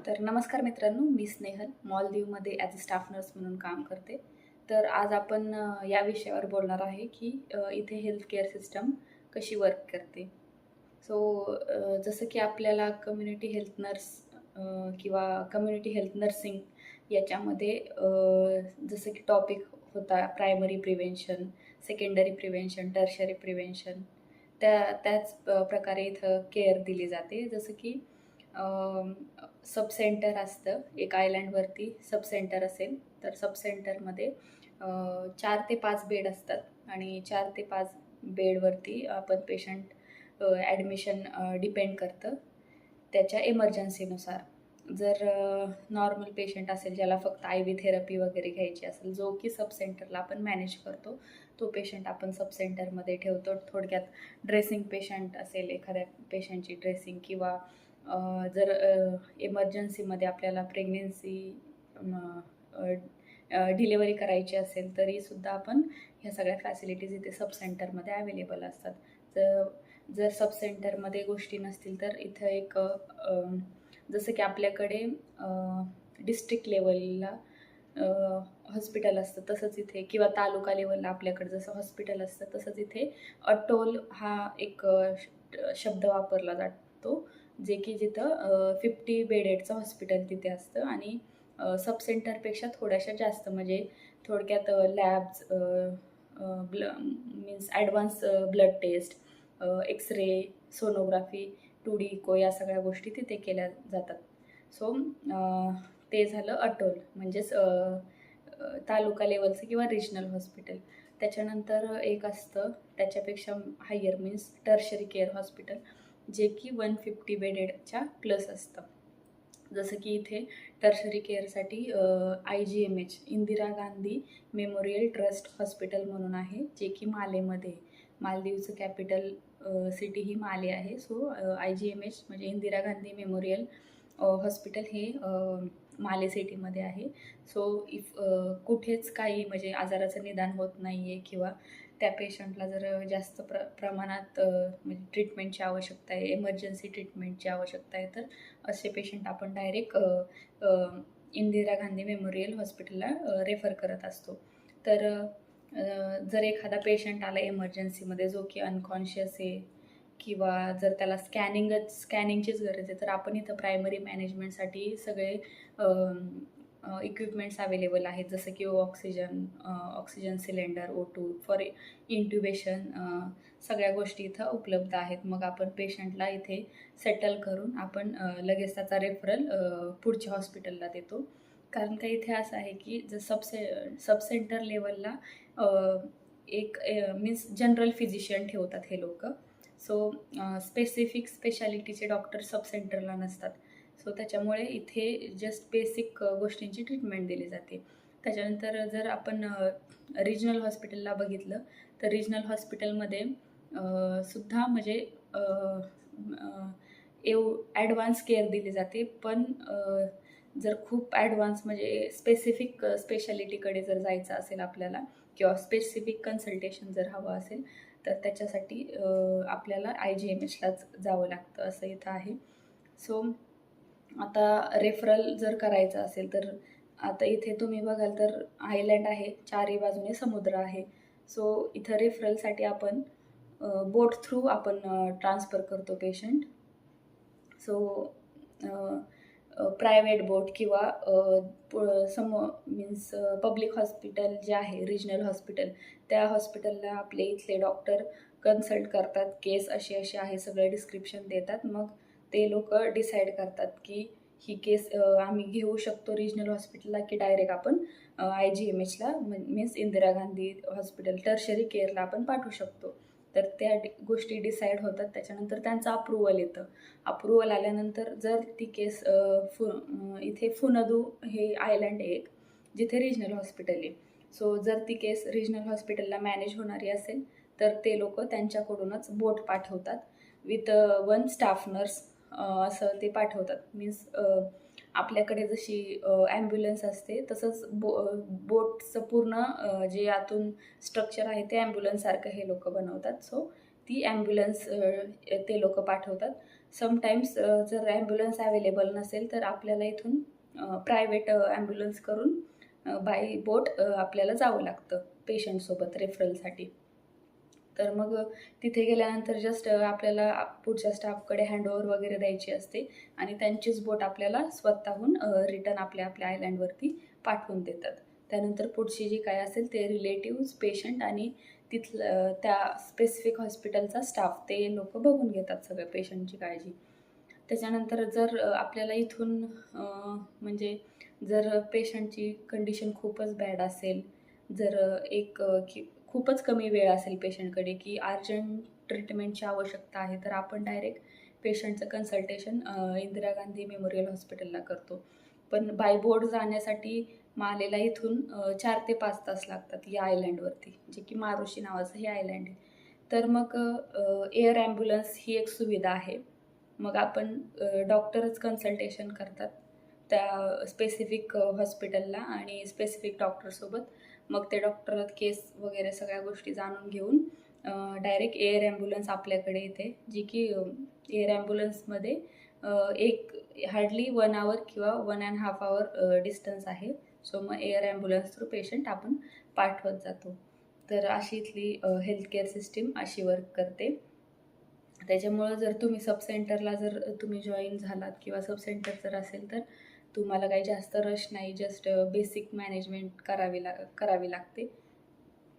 तर नमस्कार मित्रांनो, मी स्नेहल मॉलदीवमध्ये ॲज अ स्टाफ नर्स म्हणून काम करते. तर आज आपण या विषयावर बोलणार आहे की इथे हेल्थ केअर सिस्टम कशी वर्क करते. जसं की आपल्याला कम्युनिटी हेल्थ नर्स किंवा कम्युनिटी हेल्थ नर्सिंग याच्यामध्ये जसं की टॉपिक होता primary prevention, secondary prevention, tertiary prevention. त्याच प्रकारे इथं केअर दिली जाते. जसं की सब सेंटर असतं. एक आयलँडवरती सब सेंटर असेल, तर सब सेंटरमध्ये 4 ते 5 बेड असतात आणि 4 ते 5 बेडवरती आपण पेशंट ॲडमिशन डिपेंड करतं त्याच्या इमर्जन्सीनुसार. जर नॉर्मल पेशंट असेल, ज्याला फक्त आय व्ही थेरपी वगैरे घ्यायची असेल, जो की सब सेंटरला आपण मॅनेज करतो, तो पेशंट आपण सब सेंटरमध्ये ठेवतो. थोडक्यात ड्रेसिंग पेशंट असेल, एखाद्या पेशंटची ड्रेसिंग किंवा जर इमर्जन्सीमध्ये आपल्याला प्रेग्नेन्सी डिलिव्हरी करायची असेल, तरीसुद्धा आपण ह्या सगळ्या फॅसिलिटीज इथे सब सेंटरमध्ये अवेलेबल असतात. जर जर सब सेंटरमध्ये गोष्टी नसतील, तर इथं एक जसं की आपल्याकडे डिस्ट्रिक्ट लेवलला हॉस्पिटल असतं, तसंच इथे किंवा तालुका लेवलला आपल्याकडे जसं हॉस्पिटल असतं, तसंच इथे अटोल हा एक शब्द वापरला जातो, जे की जिथं 50 बेडेडचं हॉस्पिटल तिथे असतं आणि सब सेंटरपेक्षा थोड्याशा जास्त, म्हणजे थोडक्यात labs, means advance blood test, x-ray, sonography, 2D echo या सगळ्या गोष्टी तिथे केल्या जातात. सो ते झालं अटोल, म्हणजेच तालुका लेवलचं किंवा रिजनल हॉस्पिटल. त्याच्यानंतर एक असतं त्याच्यापेक्षा higher, means tertiary care hospital, जे की 150 बेडेडच्या प्लस असतं. जसं की इथे टर्शरी केअरसाठी IGMH, Indira Gandhi memorial trust hospital म्हणून आहे, जे की मालेमध्ये, मालदीवचं कॅपिटल सिटी ही माले आहे. IGMH म्हणजे इंदिरा गांधी मेमोरियल हॉस्पिटल हे माले सिटीमध्ये आहे. इफ कुठेच काही म्हणजे आजाराचं निदान होत नाही आहे किंवा त्या पेशंटला जर जास्त प्रमाणात म्हणजे ट्रीटमेंटची आवश्यकता आहे, इमर्जन्सी ट्रीटमेंटची आवश्यकता आहे, तर असे पेशंट आपण डायरेक्ट इंदिरा गांधी मेमोरियल हॉस्पिटलला रेफर करत असतो. तर जर एखादा पेशंट आला इमर्जन्सीमध्ये, जो की अनकॉन्शियस आहे किंवा जर त्याला स्कॅनिंगचीच गरज आहे, तर आपण इथं प्रायमरी मॅनेजमेंटसाठी सगळे इक्विपमेंट्स अवेलेबल आहेत, जसं की ऑक्सिजन सिलेंडर, O2 फॉर इंट्युबेशन, सगळ्या गोष्टी इथं उपलब्ध आहेत. मग आपण पेशंटला इथे सेटल करून आपण लगेच त्याचा रेफरल पुढच्या हॉस्पिटलला देतो. कारण का इथे असं आहे की जर सब सेंटर लेवलला एक मीन्स जनरल फिजिशियन ठेवतात हे लोकं. स्पेसिफिक स्पेशालिटीचे डॉक्टर सब सेंटरला नसतात. त्याच्यामुळे इथे जस्ट बेसिक गोष्टींची ट्रीटमेंट दिली जाते. त्याच्यानंतर जर आपण रिजनल हॉस्पिटलला बघितलं, तर रिजनल हॉस्पिटलमध्ये सुद्धा म्हणजे ॲडव्हान्स केअर दिली जाते. पण जर खूप ॲडव्हान्स म्हणजे स्पेसिफिक स्पेशालिटीकडे जर जायचं असेल आपल्याला किंवा स्पेसिफिक कन्सल्टेशन जर हवं असेल, तर त्याच्यासाठी आपल्याला IGMHलाच जावं लागतं, असं इथं आहे. आता रेफरल जर करायचं असेल, तर आता इथे तुम्ही बघाल तर आयलँड आहे, चारही बाजूने समुद्र आहे. इथं रेफरलसाठी आपण बोट थ्रू आपण ट्रान्सफर करतो पेशंट. प्रायव्हेट बोट किंवा मीन्स पब्लिक हॉस्पिटल जे आहे, रिजनल हॉस्पिटल, त्या हॉस्पिटलला आपले इथले डॉक्टर कन्सल्ट करतात, केस अशी अशी आहे, सगळे डिस्क्रिप्शन देतात. मग ते लोक डिसाईड करतात की ही केस आम्ही घेऊ शकतो रिजनल हॉस्पिटलला की डायरेक्ट आपण IGMHला means Indira Gandhi hospital tertiary केअरला आपण पाठवू शकतो. तर त्या गोष्टी डिसाईड होतात. त्याच्यानंतर त्यांचं अप्रुव्हल येतं. अप्रुव्हल आल्यानंतर जर ती केस इथे फुनदू हे आयलँड आहे एक, जिथे रिजनल हॉस्पिटल आहे. जर ती केस रिजनल हॉस्पिटलला मॅनेज होणारी असेल, तर ते लोक त्यांच्याकडूनच बोट पाठवतात विथ 1 स्टाफ नर्स, असं ते पाठवतात. मीन्स आपल्याकडे जशी ॲम्ब्युलन्स असते, तसंच बोटचं पूर्ण जे आतून स्ट्रक्चर आहे ते ॲम्ब्युलन्ससारखं हे लोक बनवतात. ती ॲम्ब्युलन्स ते लोक पाठवतात. समटाईम्स जर ॲम्ब्युलन्स अवेलेबल नसेल तर आपल्याला इथून प्रायव्हेट ॲम्ब्युलन्स करून बाय बोट आपल्याला जावं लागतं पेशंटसोबत रेफरलसाठी. तर मग तिथे गेल्यानंतर जस्ट आपल्याला पुढच्या स्टाफकडे हँडओव्हर वगैरे द्यायची असते आणि त्यांचीच बोट आपल्याला स्वतःहून रिटर्न आपल्या आपल्या आयलँडवरती पाठवून देतात. त्यानंतर पुढची जी काय असेल ते रिलेटिव्ज, पेशंट आणि तिथलं त्या स्पेसिफिक हॉस्पिटलचा स्टाफ ते लोकं बघून घेतात सगळ्या पेशंटची काळजी. त्याच्यानंतर जर आपल्याला इथून म्हणजे जर पेशंटची कंडिशन खूपच बॅड असेल, जर की खूपच कमी वेळ असेल पेशंटकडे की अर्जंट ट्रीटमेंटची आवश्यकता आहे, तर आपण डायरेक्ट पेशंटचं कन्सल्टेशन इंदिरा गांधी मेमोरियल हॉस्पिटलला करतो. पण बाय बोर्ड जाण्यासाठी मालेला इथून 4 ते 5 तास लागतात या आयलँडवरती, जे की मारुशी नावाचं हे आयलँड आहे. तर मग एअर ॲम्ब्युलन्स ही एक सुविधा आहे. मग आपण डॉक्टरच कन्सल्टेशन करतात त्या स्पेसिफिक हॉस्पिटलला आणि स्पेसिफिक डॉक्टरसोबत. मग ते डॉक्टर केस वगैरे सगळ्या गोष्टी जाणून घेऊन डायरेक्ट एअर ॲम्ब्युलन्स आपल्याकडे येते, जी की एअर ॲम्ब्युलन्समध्ये एक हार्डली 1 आवर किंवा 1½ आवर डिस्टन्स आहे. सो मग एअर ॲम्ब्युलन्स थ्रू पेशंट आपण पाठवत जातो. तर अशी इथली हेल्थकेअर सिस्टीम अशी वर्क करते. त्याच्यामुळं जर तुम्ही सब सेंटरला जर तुम्ही जॉईन झालात किंवा सब सेंटर जर असेल तर तुम्हाला काही जास्त रश नाही, जस्ट बेसिक मॅनेजमेंट करावी लागते.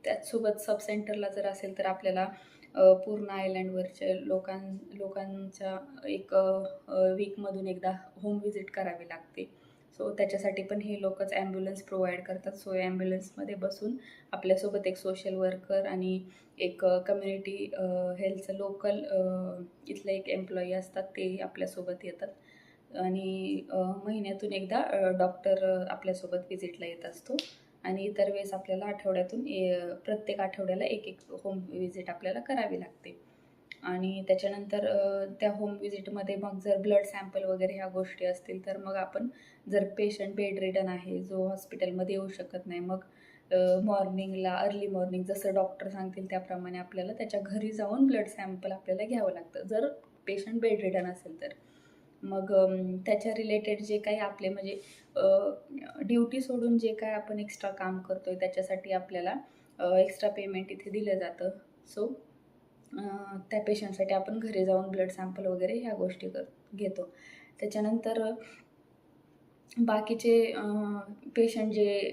त्याचसोबत सब सेंटरला जर असेल तर आपल्याला पूर्ण आयलँडवरच्या लोकांच्या एक वीकमधून एकदा होम विजिट करावी लागते. सो त्याच्यासाठी पण हे लोकच ॲम्ब्युलन्स प्रोव्हाइड करतात. सो ॲम्ब्युलन्समध्ये बसून आपल्यासोबत एक सोशल वर्कर आणि एक कम्युनिटी हेल्थचं लोकल इथलं एक एम्प्लॉई असतात, ते आपल्यासोबत येतात आणि महिन्यातून एकदा डॉक्टर आपल्यासोबत व्हिजिटला येत असतो आणि इतर वेळेस आपल्याला आठवड्यातून प्रत्येक आठवड्याला एक होम विजिट आपल्याला करावी लागते. आणि त्याच्यानंतर त्या होम विजिटमध्ये मग जर ब्लड सॅम्पल वगैरे ह्या गोष्टी असतील तर मग आपण जर पेशंट बेड रिडन आहे, जो हॉस्पिटलमध्ये येऊ शकत नाही, मग मॉर्निंगला अर्ली मॉर्निंग जसं डॉक्टर सांगतील त्याप्रमाणे आपल्याला त्याच्या घरी जाऊन ब्लड सॅम्पल आपल्याला घ्यावं लागतं, जर पेशंट बेड रिडन असेल तर. मग त्याच्या रिलेटेड जे काही आपले म्हणजे ड्युटी सोडून जे काय आपण एक्स्ट्रा काम करतो आहे त्याच्यासाठी आपल्याला एक्स्ट्रा पेमेंट इथे दिलं जातं. सो त्या पेशंटसाठी आपण घरी जाऊन ब्लड सॅम्पल वगैरे ह्या गोष्टी घेतो. त्याच्यानंतर बाकीचे पेशंट जे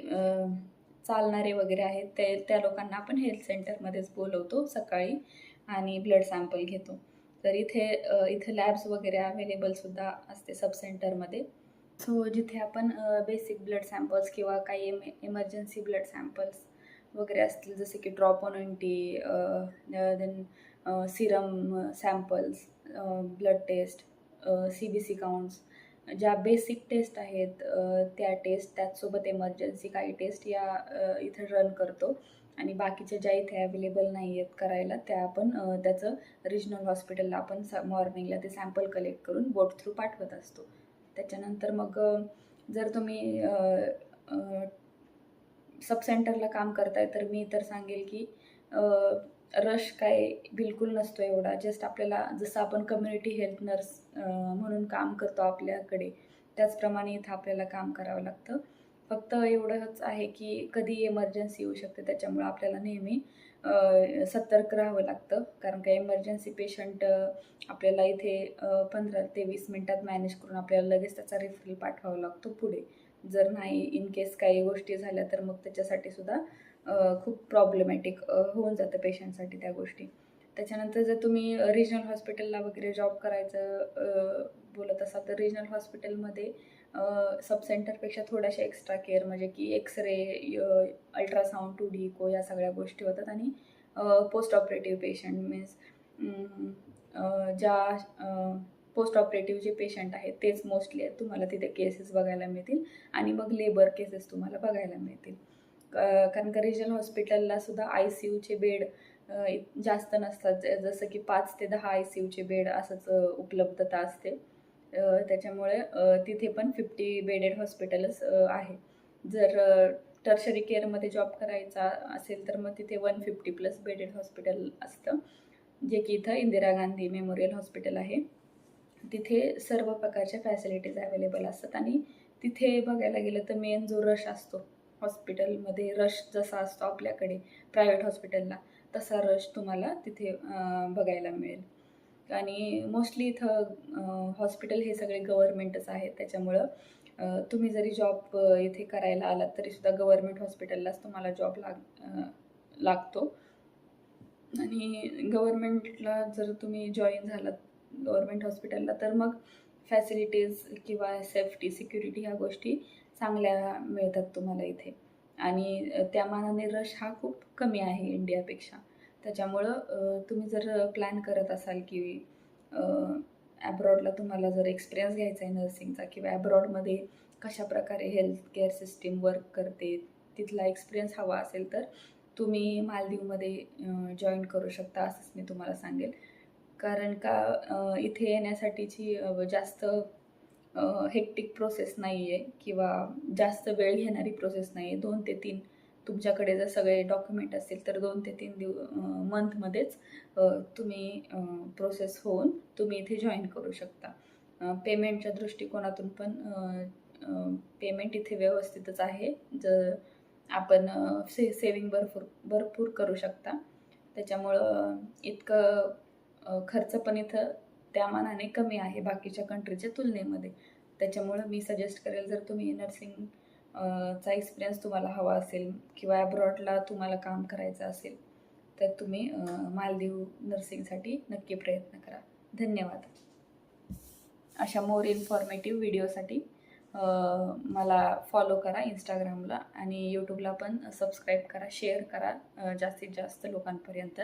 चालणारे वगैरे आहेत त्या लोकांना आपण हेल्थ सेंटरमध्येच बोलवतो सकाळी आणि ब्लड सॅम्पल घेतो. तर इथे लॅब्स वगैरे अवेलेबलसुद्धा असते सब सेंटरमध्ये. सो जिथे आपण बेसिक ब्लड सॅम्पल्स किंवा काही इमर्जन्सी ब्लड सॅम्पल्स वगैरे असतील, जसे की ड्रॉप-ऑन-एंटी, then serum samples, blood test, CBC counts, ज्या बेसिक टेस्ट आहेत त्या टेस्ट, त्याचसोबत इमर्जन्सी काही टेस्ट या इथे रन करतो आणि बाकीच्या ज्या इथे अवेलेबल नाही आहेत करायला त्या आपण त्याचं रिजनल हॉस्पिटलला आपण मॉर्निंगला ते सॅम्पल कलेक्ट करून बोट थ्रू पाठवत असतो. त्याच्यानंतर मग जर तुम्ही सब सेंटरला काम करताय तर मी तर सांगेल की रश काय बिलकुल नसतो एवढा. जस्ट आपल्याला जसं आपण कम्युनिटी हेल्थ नर्स म्हणून काम करतो आपल्याकडे, त्याचप्रमाणे इथं आपल्याला काम करावं लागतं. फक्त एवढंच आहे की कधी इमर्जन्सी येऊ शकते, त्याच्यामुळं आपल्याला नेहमी सतर्क राहावं लागतं. कारण का इमर्जन्सी पेशंट आपल्याला इथे 15 ते 20 मिनटात मॅनेज करून आपल्याला लगेच त्याचा रेफरल पाठवावा लागतो पुढे. जर नाही इन केस काही गोष्टी झाल्या तर मग त्याच्यासाठी सुद्धा खूप प्रॉब्लेमॅटिक होऊन जातं पेशंटसाठी त्या गोष्टी. त्याच्यानंतर जर तुम्ही रिजनल हॉस्पिटलला वगैरे जॉब करायचं बोलत असाल तर रिजनल हॉस्पिटलमध्ये सब सेंटरपेक्षा थोड्याशा एक्स्ट्रा केअर, म्हणजे की एक्सरे, अल्ट्रासाऊंड, 2D इको या सगळ्या गोष्टी होतात आणि पोस्ट ऑपरेटिव्ह पेशंट मीन्स ज्या पोस्ट ऑपरेटिव्ह जे पेशंट आहेत तेच मोस्टली आहेत, तुम्हाला तिथे केसेस बघायला मिळतील आणि मग लेबर केसेस तुम्हाला बघायला मिळतील. कारण का रिजनल हॉस्पिटलला सुद्धा ICUचे बेड जास्त नसतात, जसं की 5 ते 10 ICUचे बेड असंच उपलब्धता असते. त्याच्यामुळे तिथे पण 50 बेडेड हॉस्पिटलच आहे. जर टर्शरी केअरमध्ये जॉब करायचा असेल तर मग तिथे 150+ बेडेड हॉस्पिटल असतं, जे की इथं इंदिरा गांधी मेमोरियल हॉस्पिटल आहे. तिथे सर्व प्रकारच्या फॅसिलिटीज अवेलेबल असतात. आणि तिथे बघायला गेलं तर मेन जो रश असतो हॉस्पिटलमध्ये, रश जसा असतो आपल्याकडे प्रायव्हेट हॉस्पिटलला, तसा रश तुम्हाला तिथे बघायला मिळेल. आणि मोस्टली इथं हॉस्पिटल हे सगळे गव्हर्नमेंटच आहेत. त्याच्यामुळं तुम्ही जरी जॉब इथे करायला आलात तरीसुद्धा गव्हर्नमेंट हॉस्पिटललाच तुम्हाला जॉब लागतो. आणि गव्हर्नमेंटला जर तुम्ही जॉईन झालात गव्हर्नमेंट हॉस्पिटलला, तर मग फॅसिलिटीज किंवा सेफ्टी, सिक्युरिटी ह्या गोष्टी चांगल्या मिळतात तुम्हाला इथे. आणि त्या मानाने रश हा खूप कमी आहे इंडियापेक्षा. त्याच्यामुळं तुम्ही जर प्लॅन करत असाल की ॲब्रॉडला तुम्हाला जर एक्सपिरियन्स घ्यायचा आहे नर्सिंगचा, किंवा ॲब्रॉडमध्ये कशाप्रकारे हेल्थ केअर सिस्टीम वर्क करते तिथला एक्सपिरियन्स हवा असेल, तर तुम्ही मालदीवमध्ये जॉईन करू शकता असंच मी तुम्हाला सांगेल. कारण का इथे येण्यासाठीची जास्त हेक्टिक प्रोसेस नाही आहे किंवा जास्त वेळ घेणारी प्रोसेस नाही आहे. 2 ते 3 तुमच्याकडे जर सगळे डॉक्युमेंट असतील तर 2 ते 3 मंथमध्येच तुम्ही प्रोसेस होऊन तुम्ही इथे जॉईन करू शकता. पेमेंटच्या दृष्टिकोनातून पण पेमेंट इथे व्यवस्थितच आहे. जर आपण सेविंग भरपूर करू शकता. त्याच्यामुळं इतकं खर्च पण इथं त्या मानाने कमी आहे बाकीच्या कंट्रीच्या तुलनेमध्ये. त्याच्यामुळं मी सजेस्ट करेल, जर तुम्ही नर्सिंग चा एक्सपिरियन्स तुम्हाला हवा असेल किंवा ॲब्रॉडला तुम्हाला काम करायचं असेल, तर तुम्ही मालदीव नर्सिंगसाठी नक्की प्रयत्न करा. धन्यवाद. अशा मोर इन्फॉर्मेटिव्ह व्हिडिओसाठी मला फॉलो करा इंस्टाग्रामला, आणि यूट्यूबला पण सबस्क्राईब करा, शेअर करा जास्तीत जास्त लोकांपर्यंत.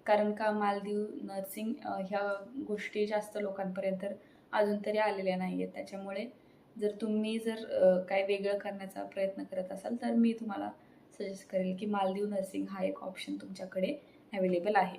कारण का मालदीव नर्सिंग ह्या गोष्टी जास्त लोकांपर्यंत अजून तरी आलेल्या नाही आहेत. त्याच्यामुळे जर तुम्ही काय वेगळं करण्याचा प्रयत्न करत असाल, तर मी तुम्हाला सजेस्ट करेल की मालदीव नर्सिंग हा एक ऑप्शन तुमच्याकडे अवेलेबल आहे.